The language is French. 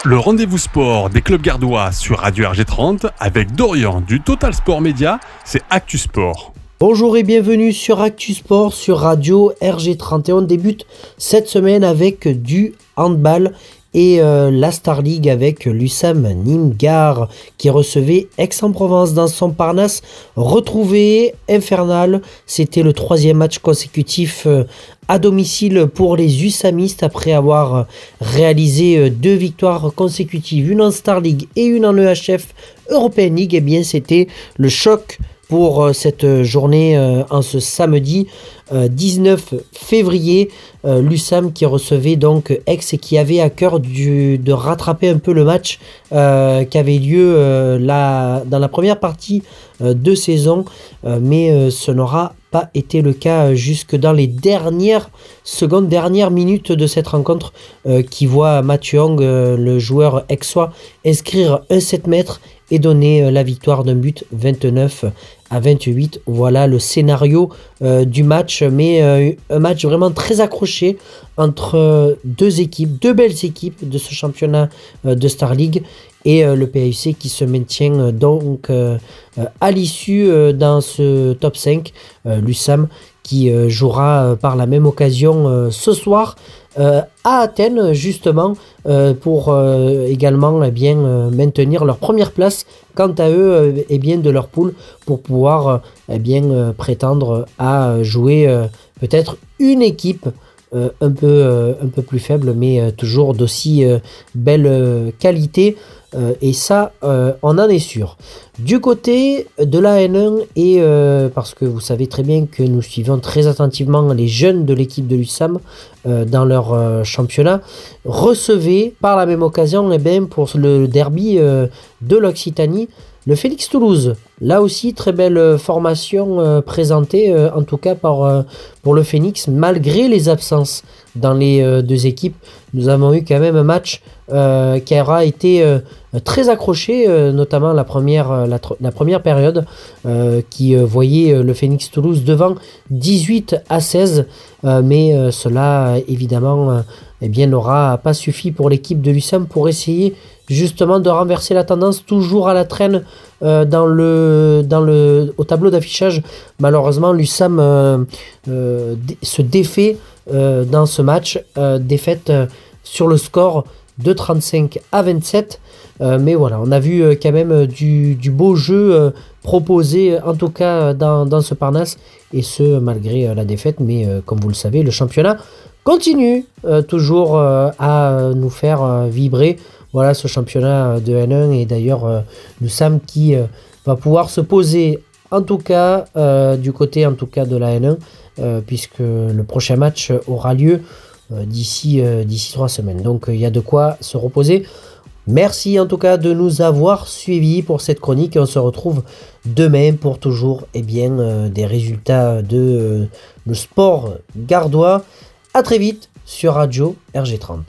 Le rendez-vous sport des clubs gardois sur Radio RG30 avec Dorian du Total Sport Média, c'est Actu Sport. Bonjour et bienvenue sur Actu Sport sur Radio RG30 et on débute cette semaine avec du handball et la Star League avec l'USAM Nîmes-Gare qui recevait Aix-en-Provence dans son Parnasse retrouvé infernal. C'était le troisième match consécutif à domicile pour les USAMistes après avoir réalisé 2 victoires consécutives, une en Star League et une en EHF European League. Et bien c'était le choc pour cette journée en ce samedi 19 février. L'USAM qui recevait donc Aix et qui avait à cœur de rattraper un peu le match qui avait lieu dans la première partie de saison, mais ce n'aura pas été le cas jusque dans les dernières minutes de cette rencontre qui voit Mathieu Hong, le joueur aixois, inscrire un 7 mètres et donner la victoire d'un but 29-28. Voilà le scénario du match, mais un match vraiment très accroché entre deux belles équipes de ce championnat de Star League et le PAUC qui se maintient donc à l'issue dans ce top 5. L'USAM qui jouera par la même occasion ce soir à Athènes justement pour également maintenir leur première place quant à eux de leur poule pour pouvoir prétendre à jouer peut-être une équipe un peu plus faible mais toujours d'aussi belle qualité. Et ça, on en est sûr. Du côté de la N1, et parce que vous savez très bien que nous suivons très attentivement les jeunes de l'équipe de l'USAM dans leur championnat, recevez par la même occasion pour le derby de l'Occitanie, le Félix Toulouse. Là aussi, très belle formation présentée, en tout cas pour le Phoenix, malgré les absences dans les deux équipes. Nous avons eu quand même un match qui aura été très accroché, notamment la première période qui voyait le Phoenix Toulouse devant 18-16, mais cela évidemment n'aura pas suffi pour l'équipe de l'USAM pour essayer justement de renverser la tendance, toujours à la traîne au tableau d'affichage. Malheureusement, l'USAM se défait dans ce match, défaite sur le score de 35-27. Mais voilà, on a vu quand même du beau jeu proposé, en tout cas dans ce Parnasse, et ce malgré la défaite. Mais comme vous le savez, le championnat continue toujours à nous faire vibrer. Voilà ce championnat de N1 et d'ailleurs l'USAM qui va pouvoir se poser en tout cas du côté en tout cas de la N1 puisque le prochain match aura lieu d'ici 3 semaines. Donc il y a de quoi se reposer. Merci en tout cas de nous avoir suivis pour cette chronique et on se retrouve demain pour toujours des résultats de le sport gardois. À très vite sur Radio RG30.